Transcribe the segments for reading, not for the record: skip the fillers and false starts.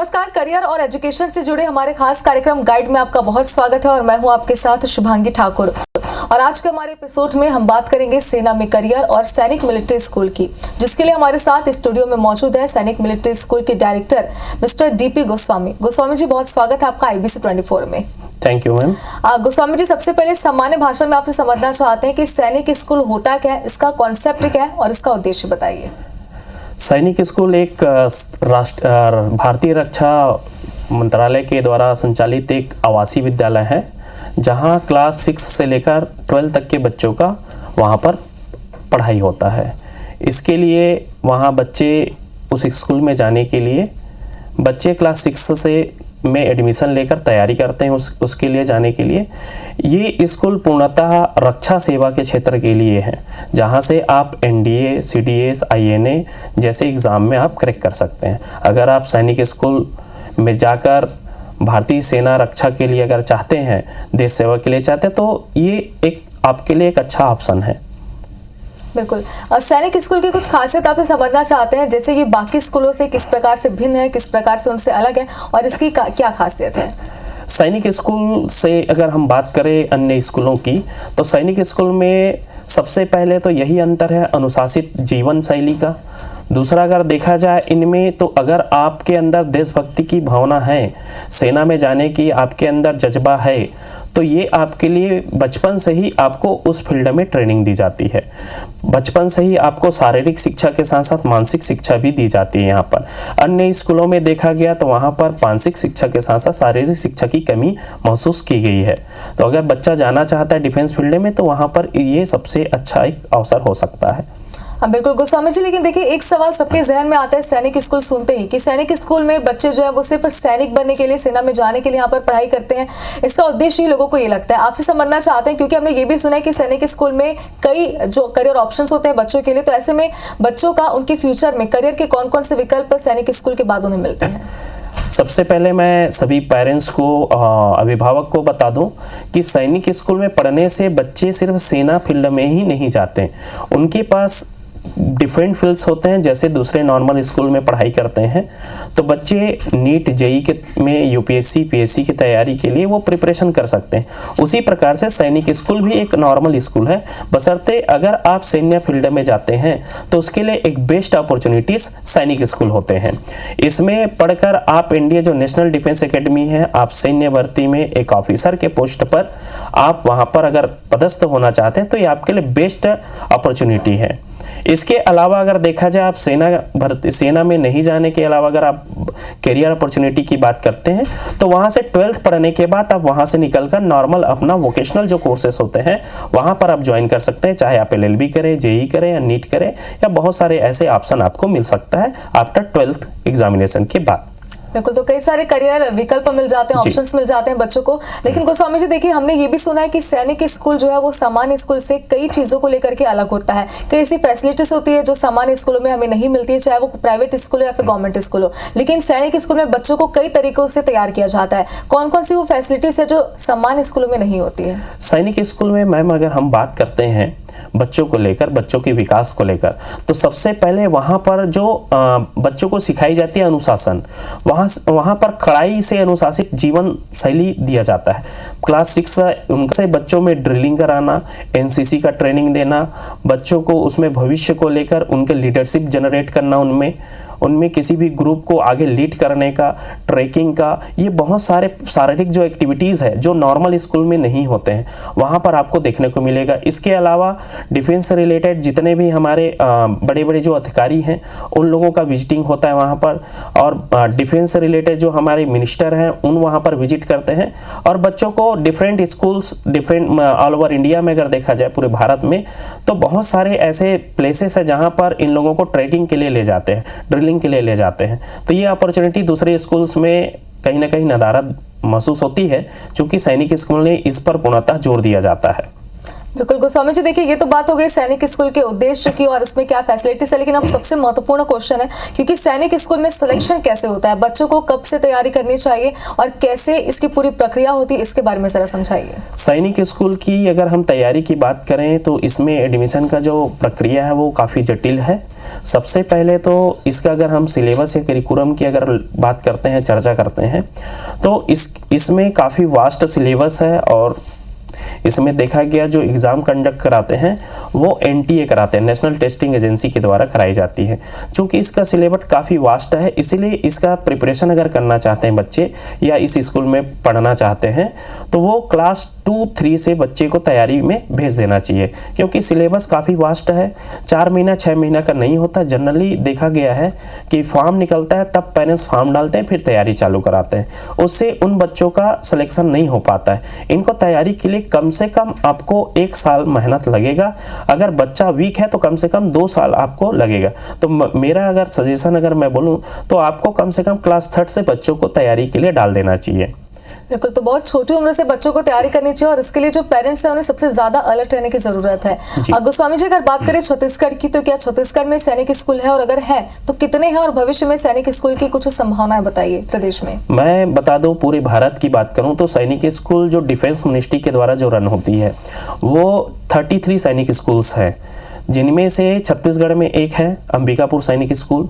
नमस्कार। करियर और एजुकेशन से जुड़े हमारे खास कार्यक्रम गाइड में आपका बहुत स्वागत है और मैं हूं आपके साथ शुभांगी ठाकुर। और आज के हमारे एपिसोड में हम बात करेंगे सेना में करियर और सैनिक मिलिट्री स्कूल की, जिसके लिए हमारे साथ स्टूडियो में मौजूद है सैनिक मिलिट्री स्कूल के director mister DP Goswami. Goswami ji, बहुत स्वागत है आपका IBC 24 में। Thank you ma'am. Goswami ji, सबसे पहले सामान्य भाषा में आपसे समझना चाहते हैं कि सैनिक स्कूल होता क्या है, इसका कॉन्सेप्ट क्या है और इसका उद्देश्य बताइए। सैनिक स्कूल एक भारतीय रक्षा मंत्रालय के द्वारा संचालित एक आवासीय विद्यालय है, जहां क्लास 6 से लेकर 12 तक के बच्चों का वहां पर पढ़ाई होता है। इसके लिए वहां बच्चे उस स्कूल में जाने के लिए बच्चे क्लास 6 से में एडमिशन लेकर तैयारी करते हैं उसके लिए जाने के लिए। ये स्कूल पूर्णतः रक्षा सेवा के क्षेत्र के लिए है, जहाँ से आप NDA, CDS, INA जैसे एग्ज़ाम में आप क्रैक कर सकते हैं। अगर आप सैनिक स्कूल में जाकर भारतीय सेना रक्षा के लिए अगर चाहते हैं, देश सेवा के लिए चाहते हैं, तो ये एक आपके लिए एक अच्छा ऑप्शन है। बिल्कुल। और सैनिक स्कूल की कुछ खासियत आपसे समझना चाहते हैं, जैसे ये बाकी स्कूलों से किस प्रकार से भिन्न है, किस प्रकार से उनसे अलग है और इसकी क्या खासियत है। सैनिक स्कूल से अगर हम बात करें अन्य स्कूलों की, तो सैनिक स्कूल में सबसे पहले तो यही अंतर है अनुशासित जीवन शैली का। दूसरा अगर देखा जाए इनमें, तो अगर आपके अंदर देशभक्ति की भावना है, सेना में जाने की आपके अंदर जज्बा है, तो ये आपके लिए बचपन से ही आपको उस फील्ड में ट्रेनिंग दी जाती है। बचपन से ही आपको शारीरिक शिक्षा के साथ साथ मानसिक शिक्षा भी दी जाती है। यहाँ पर अन्य स्कूलों में देखा गया तो वहाँ पर मानसिक शिक्षा के साथ साथ शारीरिक शिक्षा की कमी महसूस की गई है। तो अगर बच्चा जाना चाहता है डिफेंस फील्ड में, तो वहाँ पर ये सबसे अच्छा एक अवसर हो सकता है। हाँ बिल्कुल गोस्वामी जी, लेकिन देखिए एक सवाल सबके जहन में आता है सैनिक स्कूल सुनते ही, कि सैनिक स्कूल में बच्चे जो है वो सिर्फ सैनिक बनने के लिए, सेना में जाने के लिए यहाँ पर पढ़ाई करते हैं। इसका उद्देश्य ही लोगों को ये लगता है। आपसे समझना चाहते हैं, क्योंकि हमने ये भी सुना है कि सैनिक स्कूल में कई जो करियर ऑप्शंस होते हैं बच्चों के लिए, तो ऐसे में बच्चों का उनके फ्यूचर में करियर के कौन कौन से विकल्प सैनिक स्कूल के बाद उन्हें मिलते हैं। सबसे पहले मैं सभी पेरेंट्स को, अभिभावक को बता दूं कि सैनिक स्कूल में पढ़ने से बच्चे सिर्फ सेना फील्ड में ही नहीं जाते, उनके पास डिफरेंट फील्ड्स होते हैं। जैसे दूसरे नॉर्मल स्कूल में पढ़ाई करते हैं, तो बच्चे नीट JEE के में UPSC PSC की तैयारी के लिए वो प्रिपरेशन कर सकते हैं। उसी प्रकार से सैनिक स्कूल भी एक नॉर्मल स्कूल है, बशर्ते अगर आप सैन्य फील्ड में जाते हैं तो उसके लिए एक बेस्ट अपॉर्चुनिटीज़ सैनिक स्कूल होते हैं। इसमें पढ़कर आप इंडिया जो नेशनल डिफेंस एकेडमी है, आप सैन्य भर्ती में एक ऑफिसर के पोस्ट पर आप वहाँ पर अगर पदस्थ होना चाहते हैं, तो ये आपके लिए बेस्ट अपॉर्चुनिटी है। इसके अलावा अगर देखा जाए, आप सेना में नहीं जाने के अलावा अगर आप करियर अपॉर्चुनिटी की बात करते हैं, तो वहाँ से 12th पढ़ने के बाद आप वहाँ से निकलकर नॉर्मल अपना वोकेशनल जो कोर्सेस होते हैं वहाँ पर आप ज्वाइन कर सकते हैं। चाहे आप LLB करें, JEE करें या नीट करें, या बहुत सारे ऐसे ऑप्शन आपको मिल सकता है आफ्टर 12th एग्जामिनेशन के बाद। बिल्कुल, तो कई सारे करियर विकल्प मिल जाते हैं, ऑप्शंस मिल जाते हैं बच्चों को। लेकिन गोस्वामी जी देखिए, हमने ये भी सुना है कि सैनिक स्कूल जो है वो सामान्य स्कूल से कई चीज़ों को लेकर के अलग होता है। कई ऐसी फैसिलिटीज होती है जो सामान्य स्कूलों में हमें नहीं मिलती है, चाहे वो प्राइवेट स्कूल हो या फिर गवर्नमेंट स्कूल हो। लेकिन सैनिक स्कूल में बच्चों को कई तरीकों से तैयार किया जाता है। कौन कौन सी वो फैसिलिटीज है जो सामान्य स्कूलों में नहीं होती है। सैनिक स्कूल में मैम अगर हम बात करते हैं बच्चों को लेकर, बच्चों के विकास को लेकर, तो सबसे पहले वहाँ पर जो बच्चों को सिखाई जाती है अनुशासन, वहाँ पर कड़ाई से अनुशासित जीवन शैली दिया जाता है। क्लास 6 उनसे बच्चों में ड्रिलिंग कराना, NCC का ट्रेनिंग देना, बच्चों को उसमें भविष्य को लेकर उनके लीडरशिप जनरेट करना, उनमें किसी भी ग्रुप को आगे लीड करने का, ट्रैकिंग का, ये बहुत सारे शारीरिक जो एक्टिविटीज़ है जो नॉर्मल स्कूल में नहीं होते हैं, वहाँ पर आपको देखने को मिलेगा। इसके अलावा डिफेंस से रिलेटेड जितने भी हमारे बड़े बड़े जो अधिकारी हैं उन लोगों का विजिटिंग होता है वहाँ पर, और डिफेंस से रिलेटेड जो हमारे मिनिस्टर हैं उन वहाँ पर विजिट करते हैं। और बच्चों को different schools, different all over India में अगर देखा जाए पूरे भारत में, तो बहुत सारे ऐसे प्लेसेस है जहाँ पर इन लोगों को ट्रैकिंग के लिए ले जाते हैं, ड्रिलिंग के लिए ले जाते हैं। तो ये अपॉर्चुनिटी दूसरे स्कूल्स में कहीं ना कहीं नदारद महसूस होती है, क्योंकि सैनिक स्कूल ने इस पर पूर्णतः जोर दिया जाता है। बिल्कुल गोस्वामी जी, देखिए ये तो बात हो गई सैनिक स्कूल के उद्देश्य की और इसमें क्या फैसिलिटीज है, लेकिन अब सबसे महत्वपूर्ण क्वेश्चन है, क्योंकि सैनिक स्कूल में सिलेक्शन कैसे होता है, बच्चों को कब से तैयारी करनी चाहिए और कैसे इसकी पूरी प्रक्रिया होती है, इसके बारे में जरा समझाइए। सैनिक स्कूल की अगर हम तैयारी की बात करें तो इसमें एडमिशन का जो प्रक्रिया है वो काफ़ी जटिल है। सबसे पहले तो इसका अगर हम सिलेबस या करिकुलम की अगर बात करते हैं, चर्चा करते हैं, तो इसमें काफ़ी वास्ट सिलेबस है और इसमें देखा गया जो एग्ज़ाम कंडक्ट कराते हैं वो NTA कराते हैं, नेशनल टेस्टिंग एजेंसी के द्वारा कराई जाती है। चूँकि इसका सिलेबस काफ़ी वास्ट है, इसीलिए इसका प्रिपरेशन अगर करना चाहते हैं बच्चे या इस स्कूल में पढ़ना चाहते हैं तो वो क्लास 2-3 से बच्चे को तैयारी में भेज देना चाहिए, क्योंकि सिलेबस काफ़ी वास्ट है। 4 महीना 6 महीना का नहीं होता। जनरली देखा गया है कि फॉर्म निकलता है तब पेरेंट्स फॉर्म डालते हैं, फिर तैयारी चालू कराते हैं, उससे उन बच्चों का सिलेक्शन नहीं हो पाता है। इनको तैयारी के लिए कम से कम आपको 1 साल मेहनत लगेगा। अगर बच्चा वीक है तो कम से कम 2 साल आपको लगेगा। तो मेरा अगर सजेशन अगर मैं बोलूं तो आपको कम से कम क्लास 3 से बच्चों को तैयारी के लिए डाल देना चाहिए। बिल्कुल, तो बहुत छोटी उम्र से बच्चों को तैयारी करनी चाहिए और इसके लिए जो पेरेंट्स हैं उन्हें सबसे ज्यादा अलर्ट रहने की जरूरत है। गोस्वामी जी, अगर बात करें छत्तीसगढ़ की, तो क्या छत्तीसगढ़ में सैनिक स्कूल है और अगर है तो कितने हैं और भविष्य में सैनिक स्कूल की कुछ संभावनाएं बताइए प्रदेश में। मैं बता दूं, पूरे भारत की बात करूं तो सैनिक स्कूल जो डिफेंस मिनिस्ट्री के द्वारा जो रन होती है वो 33 सैनिक स्कूल्स हैं, जिनमें से छत्तीसगढ़ में एक है अंबिकापुर सैनिक स्कूल।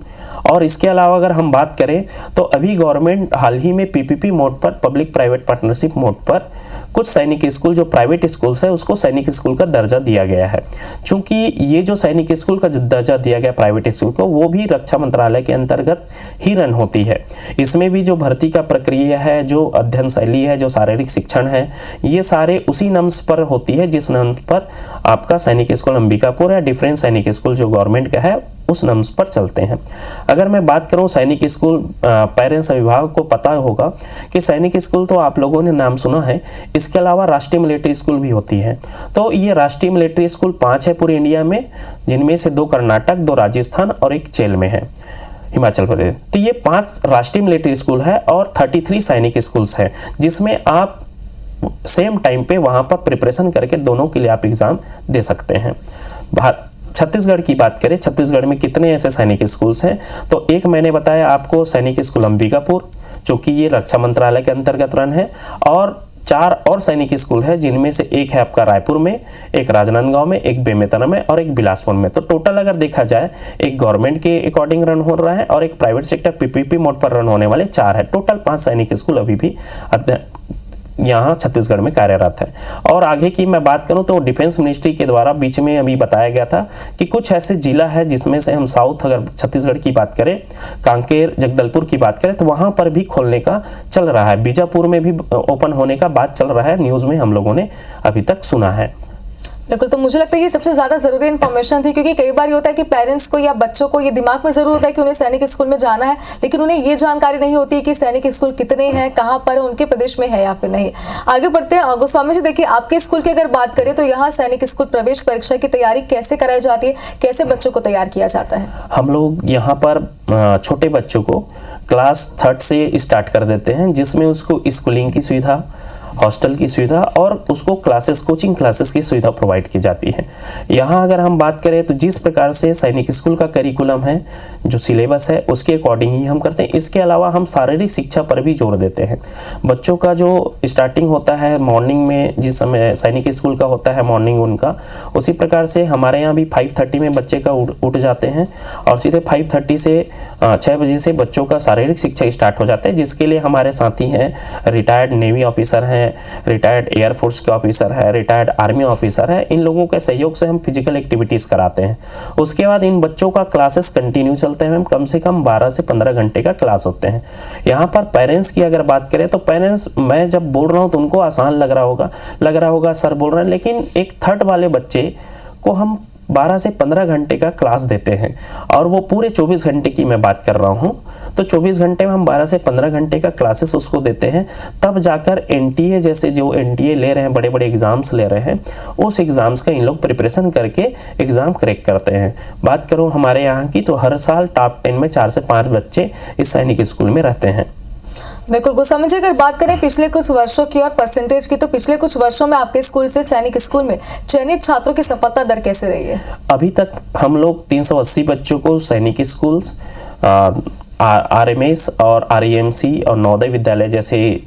और इसके अलावा अगर हम बात करें तो अभी गवर्नमेंट हाल ही में PPP मोड पर, पब्लिक प्राइवेट पार्टनरशिप मोड पर, कुछ सैनिक स्कूल जो प्राइवेट स्कूल्स है उसको सैनिक स्कूल का दर्जा दिया गया है। चूंकि ये जो सैनिक स्कूल का दर्जा दिया गया प्राइवेट स्कूल को, वो भी रक्षा मंत्रालय के अंतर्गत ही रन होती है। इसमें भी जो भर्ती का प्रक्रिया है, जो अध्ययन शैली है, जो शारीरिक शिक्षण है, ये सारे उसी नम्स पर होती है जिस नम्स पर आपका सैनिक स्कूल अंबिकापुर या डिफरेंस सैनिक स्कूल जो गवर्नमेंट का है उस नम्स पर चलते हैं। अगर मैं बात करूं सैनिक स्कूल, पेरेंट्स अभिभावक को पता होगा कि सैनिक स्कूल तो आप लोगों ने नाम सुना है, इसके अलावा राष्ट्रीय मिलिट्री स्कूल भी होती है। तो ये राष्ट्रीय मिलिट्री स्कूल 5 है पूरे इंडिया में, जिनमें से 2 कर्नाटक, 2 राजस्थान और 1 चेल में है, हिमाचल प्रदेश। तो ये 5 राष्ट्रीय मिलिट्री स्कूल है और 33 सैनिक स्कूल्स हैं, जिसमें आप सेम टाइम पे वहाँ पर प्रिपरेशन करके दोनों के लिए आप एग्ज़ाम दे सकते हैं। छत्तीसगढ़ की बात करें, छत्तीसगढ़ में कितने ऐसे सैनिक स्कूल्स हैं, तो एक मैंने बताया आपको सैनिक स्कूल अंबिकापुर, जो कि ये रक्षा मंत्रालय के अंतर्गत रन है, और 4 और सैनिक स्कूल है, जिनमें से एक है आपका रायपुर में, एक राजनांदगांव में, एक बेमेतरा में और एक बिलासपुर में। तो टोटल अगर देखा जाए, एक गवर्नमेंट के अकॉर्डिंग रन हो रहा है और एक प्राइवेट सेक्टर PPP मोड पर रन होने वाले 4 है। टोटल 5 सैनिक स्कूल अभी भी यहाँ छत्तीसगढ़ में कार्यरत है। और आगे की मैं बात करूँ तो डिफेंस मिनिस्ट्री के द्वारा बीच में अभी बताया गया था कि कुछ ऐसे जिला है जिसमें से हम साउथ अगर छत्तीसगढ़ की बात करें, कांकेर, जगदलपुर की बात करें, तो वहाँ पर भी खोलने का चल रहा है। बीजापुर में भी ओपन होने का बात चल रहा है, न्यूज़ में हम लोगों ने अभी तक सुना है। बिल्कुल, तो मुझे लगता है ये सबसे ज़्यादा ज़रूरी इन्फॉर्मेशन थी, क्योंकि कई बार ये होता है कि पेरेंट्स को या बच्चों को ये दिमाग में ज़रूर होता है कि उन्हें सैनिक स्कूल में जाना है, लेकिन उन्हें ये जानकारी नहीं होती है कि सैनिक स्कूल कितने हैं, कहाँ पर है, उनके प्रदेश में है या फिर नहीं। आगे बढ़ते हैं गोस्वामी जी, देखिए आपके स्कूल की अगर बात करें तो यहाँ सैनिक स्कूल प्रवेश परीक्षा की तैयारी कैसे कराई जाती है, कैसे बच्चों को तैयार किया जाता है? हम लोग यहाँ पर छोटे बच्चों को क्लास 3 से स्टार्ट कर देते हैं, जिसमें उसको स्कूलिंग की सुविधा, हॉस्टल की सुविधा और उसको क्लासेस, कोचिंग क्लासेस की सुविधा प्रोवाइड की जाती है। यहाँ अगर हम बात करें तो जिस प्रकार से सैनिक स्कूल का करिकुलम है, जो सिलेबस है, उसके अकॉर्डिंग ही हम करते हैं। इसके अलावा हम शारीरिक शिक्षा पर भी जोर देते हैं। बच्चों का जो स्टार्टिंग होता है मॉर्निंग में, जिस समय सैनिक स्कूल का होता है मॉर्निंग उनका, उसी प्रकार से हमारे यहाँ भी 5:30 में बच्चे का उठ जाते हैं और सीधे 5:30 से 6 बजे से बच्चों का शारीरिक शिक्षा स्टार्ट हो जाता है, जिसके लिए हमारे साथी हैं, रिटायर्ड नेवी ऑफिसर हैं, रिटायर्ड एयरफोर्स के ऑफिसर है, रिटायर्ड आर्मी ऑफिसर है। इन लोगों के सहयोग से हम फिजिकल एक्टिविटीज़ कराते हैं। उसके बाद इन बच्चों का क्लासेस कंटिन्यू चलते हैं, कम से कम 12 से 15 घंटे का क्लास होते हैं। यहाँ पर पेरेंट्स की अगर बात करें तो पेरेंट्स, मैं जब बोल रहा हूँ तो उनको आसान लग रहा होगा सर बोल रहे हैं, लेकिन एक 3rd वाले बच्चे को हम 12 से 15 घंटे का क्लास देते हैं और वो पूरे 24 घंटे की मैं बात कर रहा हूँ। तो 24 घंटे में हम 12 से 15 घंटे का क्लासेस उसको देते हैं, तब जाकर NTA जैसे जो NTA ले रहे हैं, बड़े बड़े एग्ज़ाम्स ले रहे हैं, उस एग्ज़ाम्स का इन लोग प्रिपरेशन करके एग्ज़ाम क्रैक करते हैं। बात करूँ हमारे यहाँ की तो हर साल टॉप 10 में 4 से 5 बच्चे इस सैनिक स्कूल में रहते हैं। बिल्कुल गोस्वामी जी, अगर बात करें पिछले कुछ वर्षों की और परसेंटेज की, तो पिछले कुछ वर्षों में आपके स्कूल से सैनिक स्कूल में चयनित छात्रों की सफलता दर कैसे रही है? अभी तक हम लोग 380 बच्चों को सैनिक स्कूल्स, RMS और REMC और नवोदय विद्यालय जैसे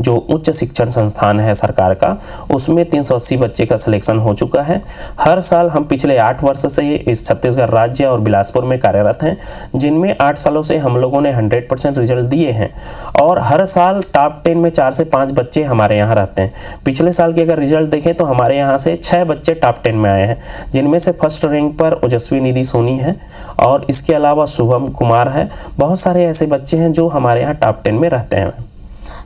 जो उच्च शिक्षण संस्थान है सरकार का, उसमें 380 बच्चे का सिलेक्शन हो चुका है। हर साल हम पिछले 8 वर्ष से इस छत्तीसगढ़ राज्य और बिलासपुर में कार्यरत हैं, जिनमें 8 सालों से हम लोगों ने 100% रिजल्ट दिए हैं और हर साल टॉप 10 में 4 से 5 बच्चे हमारे यहाँ रहते हैं। पिछले साल के अगर रिजल्ट देखें तो हमारे यहाँ से 6 बच्चे टॉप 10 में आए हैं, जिनमें से फर्स्ट रैंक पर ओजस्वी निधि सोनी है और इसके अलावा शुभम कुमार है। बहुत सारे ऐसे बच्चे हैं जो हमारे यहाँ टॉप 10 में रहते हैं।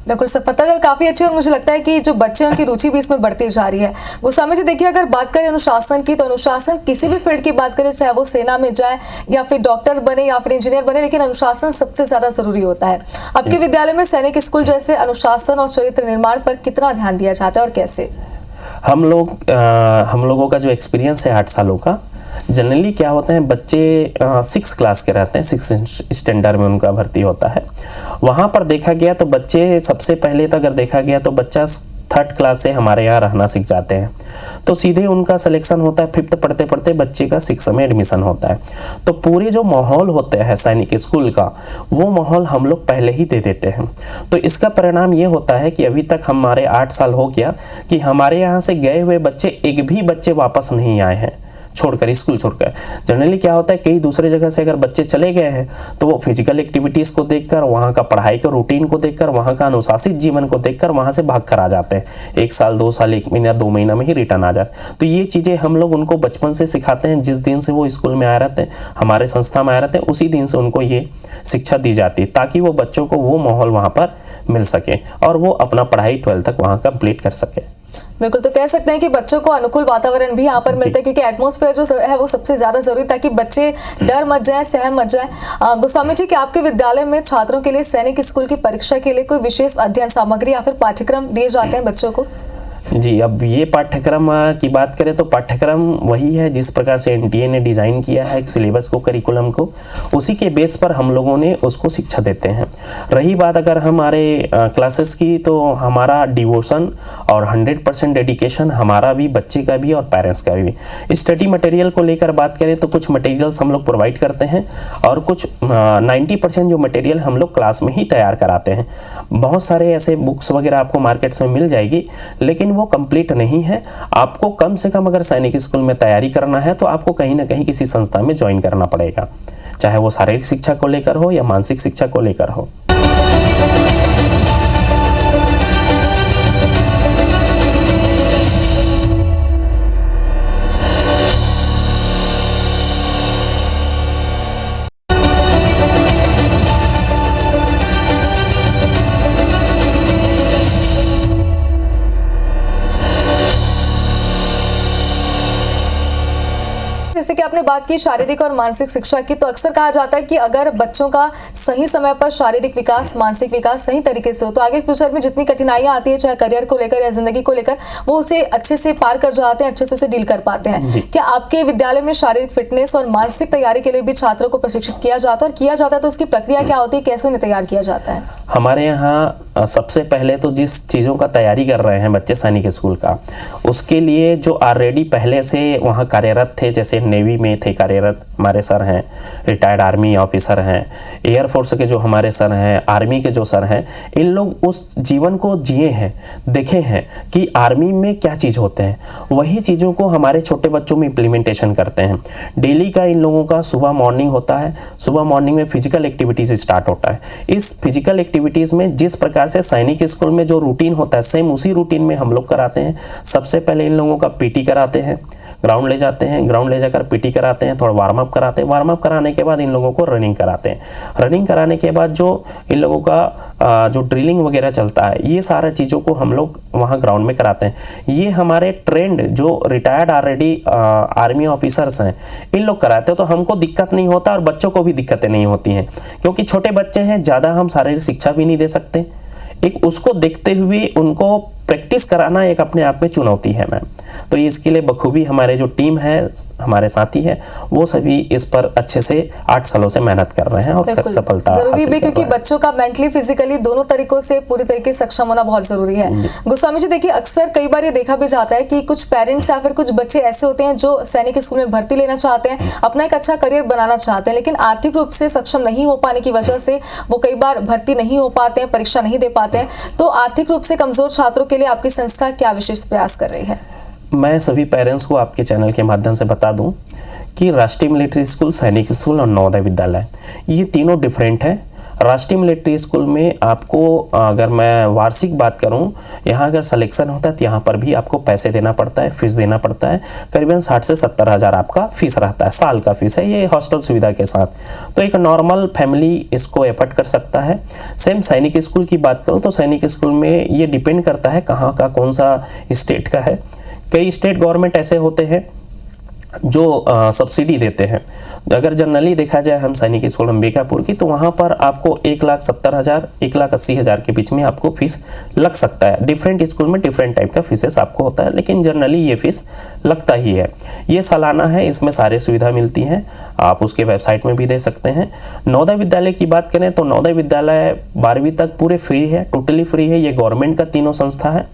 बिल्कुल, सफलता दर काफी अच्छी और मुझे लगता है कि जो बच्चे हैं उनकी रुचि भी इसमें बढ़ती जा रही है। गोस्वामी जी देखिए, अगर बात करें अनुशासन की, तो अनुशासन किसी भी फील्ड की बात करें, चाहे वो सेना में जाए या फिर डॉक्टर बने या फिर इंजीनियर बने, लेकिन अनुशासन सबसे ज्यादा जरूरी होता है। आपके विद्यालय में सैनिक स्कूल जैसे अनुशासन और चरित्र निर्माण पर कितना ध्यान दिया जाता है और कैसे? हम लोगों का जो एक्सपीरियंस है 8 सालों का, जनरली क्या होता है, बच्चे 6 क्लास के रहते हैं, 6 स्टैंडर्ड में उनका भर्ती होता है। वहाँ पर देखा गया तो बच्चे सबसे पहले तो अगर देखा गया तो बच्चा 3rd क्लास से हमारे यहाँ रहना सीख जाते हैं, तो सीधे उनका सिलेक्शन होता है 5th पढ़ते पढ़ते बच्चे का 6 में एडमिशन होता है। तो पूरे जो माहौल होता है सैनिक स्कूल का, वो माहौल हम लोग पहले ही दे देते हैं। तो इसका परिणाम ये होता है कि अभी तक हमारे 8 साल हो गया कि हमारे यहाँ से गए हुए बच्चे एक भी बच्चे वापस नहीं आए हैं छोड़कर, स्कूल छोड़कर। जनरली क्या होता है, कई दूसरे जगह से अगर बच्चे चले गए हैं तो वो फिजिकल एक्टिविटीज़ को देखकर, वहाँ का पढ़ाई के रूटीन को देखकर, वहाँ का अनुशासित जीवन को देखकर वहाँ से भाग कर आ जाते हैं। 1 साल 2 साल 1 महीना 2 महीना में ही रिटर्न आ जाते। तो ये चीज़ें हम लोग उनको बचपन से सिखाते हैं। जिस दिन से वो स्कूल में आए रहते हैं, हमारे संस्था में आए रहते हैं, उसी दिन से उनको ये शिक्षा दी जाती है, ताकि वो बच्चों को वो माहौल वहाँ पर मिल सके और वो अपना पढ़ाई 12th तक वहाँ कंप्लीट कर सके। बिल्कुल, तो कह सकते हैं कि बच्चों को अनुकूल वातावरण भी यहाँ पर मिलता है, क्योंकि एटमॉस्फेयर जो है वो सबसे ज्यादा जरूरी, ताकि बच्चे डर मत जाए, सहम मत जाए। गोस्वामी जी, क्या आपके विद्यालय में छात्रों के लिए सैनिक स्कूल की परीक्षा के लिए कोई विशेष अध्ययन सामग्री या फिर पाठ्यक्रम दिए जाते हैं बच्चों को? जी, अब ये पाठ्यक्रम की बात करें तो पाठ्यक्रम वही है जिस प्रकार से NTA ने डिज़ाइन किया है सिलेबस को, करिकुलम को, उसी के बेस पर हम लोगों ने उसको शिक्षा देते हैं। रही बात अगर हमारे क्लासेस की, तो हमारा डिवोशन और 100% डेडिकेशन हमारा भी, बच्चे का भी और पेरेंट्स का भी। स्टडी मटेरियल को लेकर बात करें तो कुछ मटेरियल्स हम लोग प्रोवाइड करते हैं और कुछ 90% जो मटेरियल हम लोग क्लास में ही तैयार कराते हैं। बहुत सारे ऐसे बुक्स वगैरह आपको मार्केट्स में मिल जाएगी, लेकिन वो कंप्लीट नहीं है। आपको कम से कम अगर सैनिक स्कूल में तैयारी करना है तो आपको कहीं ना कहीं किसी संस्था में ज्वाइन करना पड़ेगा, चाहे वो शारीरिक शिक्षा को लेकर हो या मानसिक शिक्षा को लेकर हो। जैसे कि आपने बात की शारीरिक और मानसिक शिक्षा की, तो अक्सर कहा जाता है कि अगर बच्चों का सही समय पर शारीरिक विकास, मानसिक विकास सही तरीके से हो, तो आगे फ्यूचर में जितनी कठिनाइयां आती है, चाहे करियर को लेकर या जिंदगी को लेकर, वो उसे अच्छे से पार कर जाते हैं, अच्छे से उसे डील कर पाते हैं। क्या आपके विद्यालय में शारीरिक फिटनेस और मानसिक तैयारी के लिए भी छात्रों को प्रशिक्षित किया जाता है, और किया जाता है तो उसकी प्रक्रिया क्या होती है, कैसे उन्हें तैयार किया जाता है? हमारे यहाँ सबसे पहले तो जिस चीज़ों का तैयारी कर रहे हैं बच्चे सैनिक स्कूल का, उसके लिए जो ऑलरेडी पहले से वहाँ कार्यरत थे, जैसे नेवी में थे कार्यरत हमारे सर हैं, रिटायर्ड आर्मी ऑफिसर हैं, एयरफोर्स के जो हमारे सर हैं, आर्मी के जो सर हैं, इन लोग उस जीवन को जिए हैं, देखे हैं कि आर्मी में क्या चीज़ होते हैं, वही चीज़ों को हमारे छोटे बच्चों में इम्प्लीमेंटेशन करते हैं। डेली का इन लोगों का सुबह मॉर्निंग होता है, सुबह मॉर्निंग में फिजिकल एक्टिविटीज़ स्टार्ट होता है। इस फिजिकल एक्टिविटीज़ में जिस प्रकार से सैनिक स्कूल में जो रूटीन होता है, सेम उसी रूटीन में हम लोग कराते हैं। सबसे पहले इन लोगों का PT कराते हैं, ग्राउंड ले जाते हैं, ग्राउंड ले जाकर PT कराते हैं, थोड़ा वार्म अप कराते हैं, वार्म अप कराने के बाद इन लोगों को रनिंग कराते हैं, रनिंग कराने के बाद जो इन लोगों का जो ड्रिलिंग वगैरह चलता है, ये सारा चीज़ों को हम लोग वहाँ ग्राउंड में कराते हैं। ये हमारे ट्रेंड जो रिटायर्ड ऑलरेडी आर्मी ऑफिसर्स हैं, इन लोग कराते हैं, तो हमको दिक्कत नहीं होता और बच्चों को भी दिक्कतें नहीं होती हैं, क्योंकि छोटे बच्चे हैं, ज़्यादा हम शारीरिक शिक्षा भी नहीं दे सकते। एक उसको देखते हुए उनको प्रैक्टिस कराना एक अपने आप में चुनौती है मैम। तो इसके लिए बखूबी हमारे जो टीम है, हमारे साथी है, वो सभी इस पर अच्छे से 8 सालों से मेहनत कर रहे हैं और सफलता जरूरी भी, क्योंकि बच्चों का मेंटली फिजिकली दोनों तरीकों से पूरी तरीके से सक्षम होना बहुत जरूरी है। गोस्वामी जी देखिए, अक्सर कई बार ये देखा भी जाता है कि कुछ पेरेंट्स या फिर कुछ बच्चे ऐसे होते हैं जो सैनिक स्कूल में भर्ती लेना चाहते हैं, अपना एक अच्छा करियर बनाना चाहते हैं, लेकिन आर्थिक रूप से सक्षम नहीं हो पाने की वजह से वो कई बार भर्ती नहीं हो पाते हैं, परीक्षा नहीं दे पाते हैं। तो आर्थिक रूप से कमजोर छात्रों के लिए आपकी संस्था क्या विशेष प्रयास कर रही है? मैं सभी पेरेंट्स को आपके चैनल के माध्यम से बता दूं कि राष्ट्रीय मिलिट्री स्कूल, सैनिक स्कूल और नवोदय विद्यालय, ये तीनों डिफरेंट हैं। राष्ट्रीय मिलिट्री स्कूल में आपको, अगर मैं वार्षिक बात करूं, यहाँ अगर सिलेक्शन होता है तो यहाँ पर भी आपको पैसे देना पड़ता है, फीस देना पड़ता है। करीबन 60 से 70 हज़ार आपका फीस रहता है, साल का फीस है, ये हॉस्टल सुविधा के साथ। तो एक नॉर्मल फैमिली इसको एफर्ट कर सकता है। सेम सैनिक स्कूल की बात करूँ तो सैनिक स्कूल में ये डिपेंड करता है कहाँ का, कौन सा स्टेट का है। कई स्टेट गवर्नमेंट ऐसे होते हैं जो सब्सिडी देते हैं। अगर जनरली देखा जाए हम सैनिक स्कूल अंबिकापुर की, तो वहाँ पर आपको 1,70,000 1,80,000 के बीच में आपको फीस लग सकता है। डिफरेंट स्कूल में डिफरेंट टाइप का फीसेस आपको होता है, लेकिन जनरली ये फीस लगता ही है। ये सालाना है, इसमें सारी सुविधा मिलती हैं, आप उसके वेबसाइट में भी दे सकते हैं। नवोदय विद्यालय की बात करें तो नवोदय विद्यालय 12वीं तक पूरे फ्री है, टोटली फ्री है। ये गवर्नमेंट का तीनों संस्था है।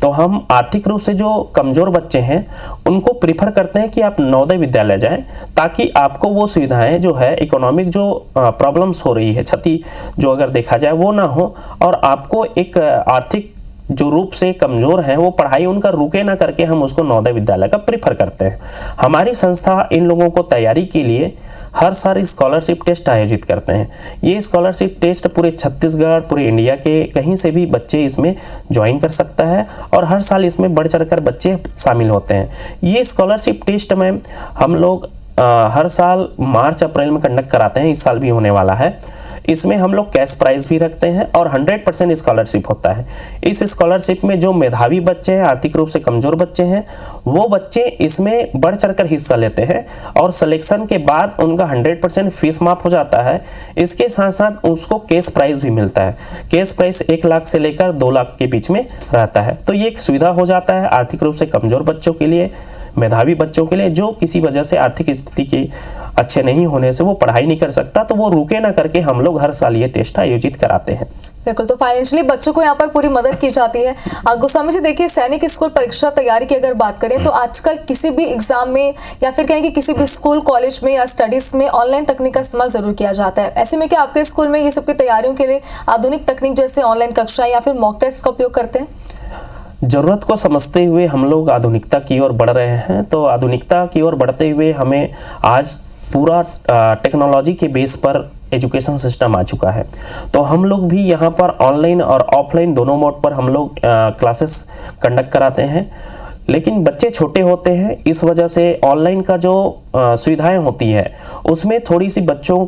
तो हम आर्थिक रूप से जो कमजोर बच्चे हैं उनको प्रीफर करते हैं कि आप नवोदय विद्यालय जाएं, ताकि आपको वो सुविधाएं जो है, इकोनॉमिक जो प्रॉब्लम्स हो रही है, क्षति जो अगर देखा जाए वो ना हो, और आपको एक आर्थिक जो रूप से कमजोर हैं वो पढ़ाई उनका रुके ना करके हम उसको नवोदय विद्यालय का प्रीफर करते हैं। हमारी संस्था इन लोगों को तैयारी के लिए हर साल स्कॉलरशिप टेस्ट आयोजित करते हैं। ये स्कॉलरशिप टेस्ट पूरे छत्तीसगढ़, पूरे इंडिया के कहीं से भी बच्चे इसमें ज्वाइन कर सकता है, और हर साल इसमें बढ़ चढ़कर बच्चे शामिल होते हैं। ये स्कॉलरशिप टेस्ट में हम लोग हर साल मार्च अप्रैल में कंडक्ट कराते हैं, इस साल भी होने वाला है। इसमें हम लोग कैश प्राइज भी रखते हैं और 100% स्कॉलरशिप होता है। इस स्कॉलरशिप में जो मेधावी बच्चे हैं, आर्थिक रूप से कमजोर बच्चे हैं, वो बच्चे इसमें बढ़ चढ़कर हिस्सा लेते हैं, और सिलेक्शन के बाद उनका 100% फीस माफ हो जाता है। इसके साथ साथ उसको कैश प्राइज भी मिलता है। कैश प्राइज 1 लाख से लेकर 2 लाख के बीच में रहता है। तो ये एक सुविधा हो जाता है आर्थिक रूप से कमजोर बच्चों के लिए, मेधावी बच्चों के लिए, जो किसी वजह से आर्थिक स्थिति के अच्छे नहीं होने से वो पढ़ाई नहीं कर सकता, तो वो रुके ना करके हम लोग हर साल ये टेस्ट आयोजित कराते हैं। बिल्कुल, तो फाइनेंशियली बच्चों को यहाँ पर पूरी मदद की जाती है। गोस्वामी जी देखिए, सैनिक स्कूल परीक्षा तैयारी की अगर बात करें तो आजकल किसी भी एग्जाम में या फिर कहें कि किसी भी स्कूल कॉलेज में या स्टडीज में ऑनलाइन तकनीक का इस्तेमाल जरूर किया जाता है। ऐसे में क्या आपके स्कूल में ये सबकी तैयारियों के लिए आधुनिक तकनीक जैसे ऑनलाइन कक्षा या फिर मॉक टेस्ट का उपयोग करते हैं? ज़रूरत को समझते हुए हम लोग आधुनिकता की ओर बढ़ रहे हैं। तो आधुनिकता की ओर बढ़ते हुए हमें आज पूरा टेक्नोलॉजी के बेस पर एजुकेशन सिस्टम आ चुका है। तो हम लोग भी यहाँ पर ऑनलाइन और ऑफलाइन दोनों मोड पर हम लोग क्लासेस कंडक्ट कराते हैं। लेकिन बच्चे छोटे होते हैं, इस वजह से ऑनलाइन का जो सुविधाएं होती है उसमें थोड़ी सी बच्चों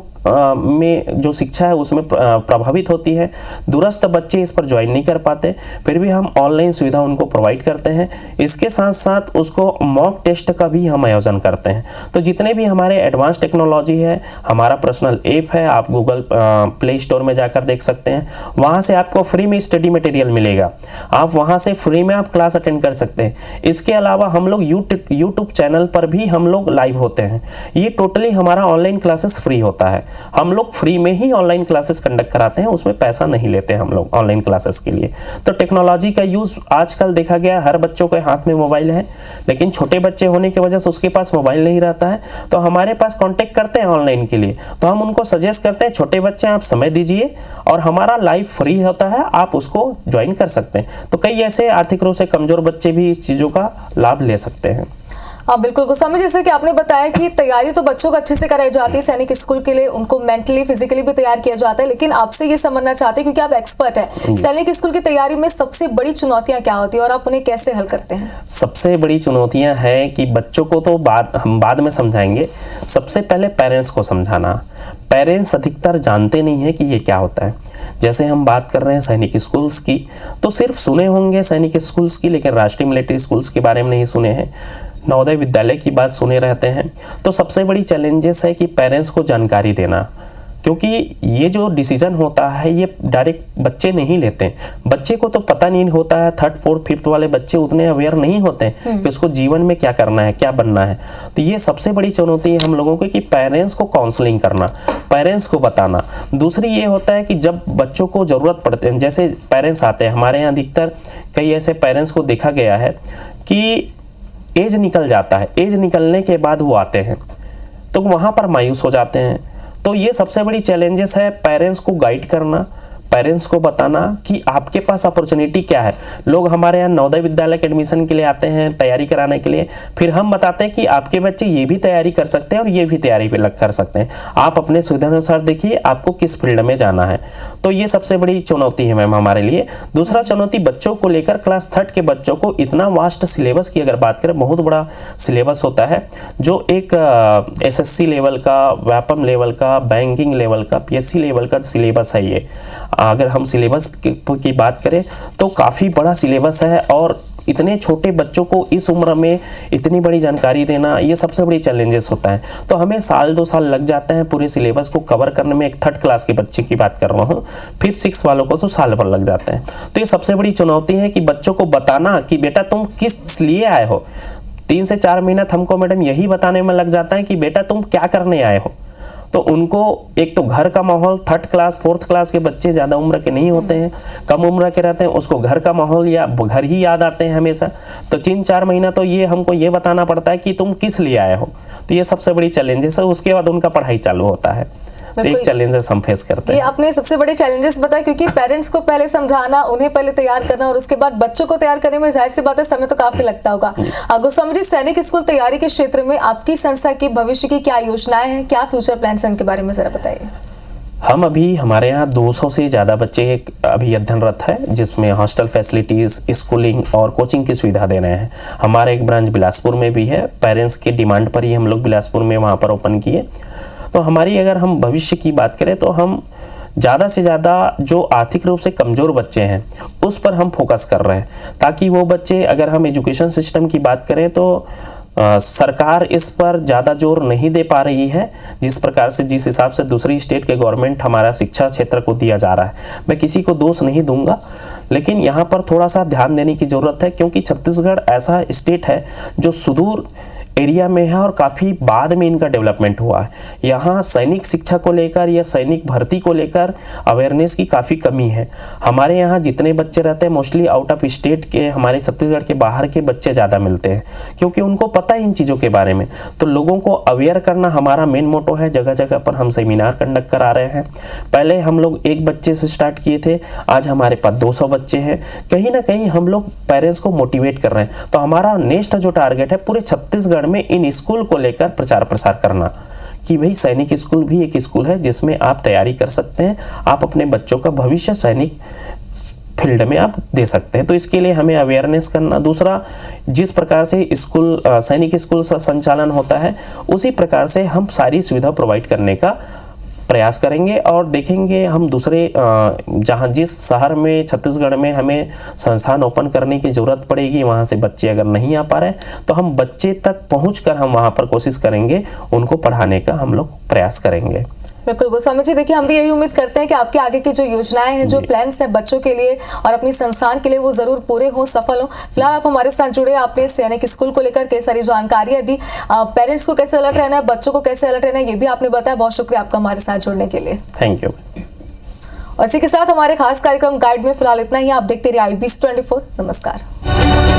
में जो शिक्षा है उसमें प्रभावित होती है। दूरस्थ बच्चे इस पर ज्वाइन नहीं कर पाते, फिर भी हम ऑनलाइन सुविधा उनको प्रोवाइड करते हैं। इसके साथ साथ उसको मॉक टेस्ट का भी हम आयोजन करते हैं। तो जितने भी हमारे एडवांस टेक्नोलॉजी है, हमारा पर्सनल ऐप है, आप गूगल प्ले स्टोर में जाकर देख सकते हैं। वहाँ से आपको फ्री में स्टडी मटेरियल मिलेगा, आप वहाँ से फ्री में आप क्लास अटेंड कर सकते हैं। इसके अलावा हम लोग यूट्यूब चैनल पर भी हम लोग लाइव होते हैं। ये टोटली हमारा ऑनलाइन क्लासेस फ्री होता है। हम लोग फ्री में ही ऑनलाइन क्लासेस कंडक्ट कराते हैं, उसमें पैसा नहीं लेते हम लोग ऑनलाइन क्लासेस के लिए। तो टेक्नोलॉजी का यूज़ आजकल देखा गया, हर बच्चों के हाथ में मोबाइल है, लेकिन छोटे बच्चे होने की वजह से उसके पास मोबाइल नहीं रहता है। तो हमारे पास कांटेक्ट करते हैं ऑनलाइन के लिए, तो हम उनको सजेस्ट करते हैं छोटे बच्चे आप समय दीजिए और हमारा लाइव फ्री होता है, आप उसको ज्वाइन कर सकते हैं। तो कई ऐसे आर्थिक रूप से कमजोर बच्चे भी इस चीज़ों का लाभ ले सकते हैं। हाँ बिल्कुल गोस्वामी, जैसे कि आपने बताया कि तैयारी तो बच्चों को अच्छे से कराई जाती है सैनिक स्कूल के लिए, उनको मेंटली फिजिकली भी तैयार किया जाता है। लेकिन आपसे ये समझना चाहते हैं, क्योंकि आप एक्सपर्ट हैं, सैनिक स्कूल की तैयारी में सबसे बड़ी चुनौतियां क्या होती है और आप उन्हें कैसे हल करते हैं? सबसे बड़ी चुनौतियां हैं कि बच्चों को तो हम बाद में समझाएंगे, सबसे पहले पेरेंट्स को समझाना। पेरेंट्स अधिकतर जानते नहीं है कि ये क्या होता है। जैसे हम बात कर रहे हैं सैनिक स्कूल्स की, तो सिर्फ सुने होंगे सैनिक स्कूल्स की, लेकिन राष्ट्रीय मिलिट्री स्कूल्स के बारे में नहीं सुने हैं, नवोदय विद्यालय की बात सुने रहते हैं। तो सबसे बड़ी चैलेंजेस है कि पेरेंट्स को जानकारी देना। क्योंकि ये जो डिसीजन होता है ये डायरेक्ट बच्चे नहीं लेते। बच्चे को तो पता नहीं होता है, 3rd 4th 5th वाले बच्चे उतने अवेयर नहीं होते कि उसको जीवन में क्या करना है, क्या बनना है। तो ये सबसे बड़ी चुनौती है हम लोगों की कि पेरेंट्स को काउंसलिंग करना, पेरेंट्स को बताना। दूसरी ये होता है कि जब बच्चों को ज़रूरत पड़ते हैं, जैसे पेरेंट्स आते हैं हमारे यहाँ, अधिकतर कई ऐसे पेरेंट्स को देखा गया है कि एज निकल जाता है, एज निकलने के बाद वो आते हैं तो वहाँ पर मायूस हो जाते हैं। तो ये सबसे बड़ी चैलेंजेस है, पेरेंट्स को गाइड करना, पेरेंट्स को बताना कि आपके पास अपॉर्चुनिटी क्या है। लोग हमारे यहाँ नवोदय विद्यालय के एडमिशन के लिए आते हैं तैयारी कराने के लिए, फिर हम बताते हैं कि आपके बच्चे ये भी तैयारी कर सकते हैं और ये भी तैयारी पे लग कर सकते हैं, आप अपने सुविधा अनुसार देखिए आपको किस फील्ड में जाना है। तो ये सबसे बड़ी चुनौती है मैम हमारे लिए। दूसरा चुनौती बच्चों को लेकर, क्लास 3rd के बच्चों को इतना वास्ट सिलेबस की अगर बात करें, बहुत बड़ा सिलेबस होता है जो एक SSC लेवल का, व्यापम लेवल का, बैंकिंग लेवल का, PSC लेवल का सिलेबस है। ये अगर हम सिलेबस की बात करें तो काफ़ी बड़ा सिलेबस है और इतने छोटे बच्चों को इस उम्र में इतनी बड़ी जानकारी देना, ये सबसे बड़ी चैलेंजेस होता है। तो हमें 1-2 साल लग जाते हैं पूरे सिलेबस को कवर करने में। एक 3rd क्लास के बच्चे की बात कर रहा हूँ, 5th 6th वालों को तो साल भर लग जाते हैं। तो ये सबसे बड़ी चुनौती है कि बच्चों को बताना कि बेटा तुम किस लिए आए हो। 3 से 4 महीना हमको मैडम यही बताने में लग जाता है कि बेटा तुम क्या करने आए हो। तो उनको एक तो घर का माहौल, 3rd क्लास 4th क्लास के बच्चे ज़्यादा उम्र के नहीं होते हैं, कम उम्र के रहते हैं, उसको घर का माहौल या घर ही याद आते हैं हमेशा। तो 3-4 महीना तो ये हमको ये बताना पड़ता है कि तुम किस लिए आए हो। तो ये सबसे बड़ी चैलेंजेस है। उसके बाद उनका पढ़ाई चालू होता है। तो एक चैलेंजेस हम फेस करते हैं। ये आपने सबसे बड़े चैलेंजेस बताए, क्योंकि पेरेंट्स को पहले समझाना, उन्हें पहले तैयार करना और उसके बाद बच्चों को तैयार करने में जाहिर सी बात है समय तो काफी लगता होगा। गोस्वामी जी, सैनिक स्कूल तैयारी के क्षेत्र में आपकी संस्था की भविष्य की क्या योजनाएं हैं, क्या फ्यूचर प्लान्स हैं, इनके बारे में जरा बताइए। हम अभी हमारे यहाँ 200 से ज़्यादा बच्चे अभी अध्ययनरत है, जिसमें हॉस्टल फैसिलिटीज़, स्कूलिंग और कोचिंग की सुविधा दे रहे हैं। हमारा एक ब्रांच बिलासपुर में भी है, पेरेंट्स के डिमांड पर ही हम लोग बिलासपुर में वहाँ पर ओपन किए। तो हमारी अगर हम भविष्य की बात करें तो हम ज़्यादा से ज़्यादा जो आर्थिक रूप से कमज़ोर बच्चे हैं उस पर हम फोकस कर रहे हैं, ताकि वो बच्चे, अगर हम एजुकेशन सिस्टम की बात करें तो सरकार इस पर ज़्यादा जोर नहीं दे पा रही है जिस प्रकार से, जिस हिसाब से दूसरी स्टेट के गवर्नमेंट हमारा शिक्षा क्षेत्र को दिया जा रहा है। मैं किसी को दोष नहीं दूंगा, लेकिन यहाँ पर थोड़ा सा ध्यान देने की ज़रूरत है, क्योंकि छत्तीसगढ़ ऐसा स्टेट है जो सुदूर एरिया में है और काफ़ी बाद में इनका डेवलपमेंट हुआ है। यहाँ सैनिक शिक्षा को लेकर या सैनिक भर्ती को लेकर अवेयरनेस की काफ़ी कमी है। हमारे यहाँ जितने बच्चे रहते हैं मोस्टली आउट ऑफ स्टेट के, हमारे छत्तीसगढ़ के बाहर के बच्चे ज़्यादा मिलते हैं, क्योंकि उनको पता है इन चीज़ों के बारे में। तो लोगों को अवेयर करना हमारा मेन मोटो है। जगह जगह पर हम सेमिनार कंडक्ट करा रहे हैं। पहले हम लोग 1 बच्चे से स्टार्ट किए थे, आज हमारे पास 200 बच्चे हैं। कहीं ना कहीं हम लोग पेरेंट्स को मोटिवेट कर रहे हैं। तो हमारा नेक्स्ट जो टारगेट है पूरे छत्तीसगढ़ में इन स्कूल को लेकर प्रचार प्रसार करना कि भाई सैनिक स्कूल भी एक स्कूल है जिसमें आप तैयारी कर सकते हैं, आप अपने बच्चों का भविष्य सैनिक फील्ड में आप दे सकते हैं। तो इसके लिए हमें अवेयरनेस करना। दूसरा, जिस प्रकार से स्कूल सैनिक स्कूल का संचालन होता है उसी प्रकार से हम सारी सुविधा प्रोवाइड करने का प्रयास करेंगे और देखेंगे हम दूसरे जहाँ जिस शहर में छत्तीसगढ़ में हमें संस्थान ओपन करने की ज़रूरत पड़ेगी, वहाँ से बच्चे अगर नहीं आ पा रहे तो हम बच्चे तक पहुँचकर हम वहाँ पर कोशिश करेंगे, उनको पढ़ाने का हम लोग प्रयास करेंगे। बिल्कुल गोस्वामी जी, देखिए हम भी यही उम्मीद करते हैं कि आपके आगे की जो योजनाएं हैं, जो प्लान्स हैं बच्चों के लिए और अपनी संस्थान के लिए, वो जरूर पूरे हों, सफल हों। फिलहाल आप हमारे साथ जुड़े, आपने सैनिक स्कूल को लेकर कई सारी जानकारियां दी, पेरेंट्स को कैसे अलर्ट रहना है, बच्चों को कैसे अलर्ट रहना है, ये भी आपने बताया। बहुत शुक्रिया आपका हमारे साथ जुड़ने के लिए। Thank you. और इसी के साथ हमारे खास कार्यक्रम गाइड में फिलहाल इतना ही। आप देखते रहिए IBC 24। नमस्कार।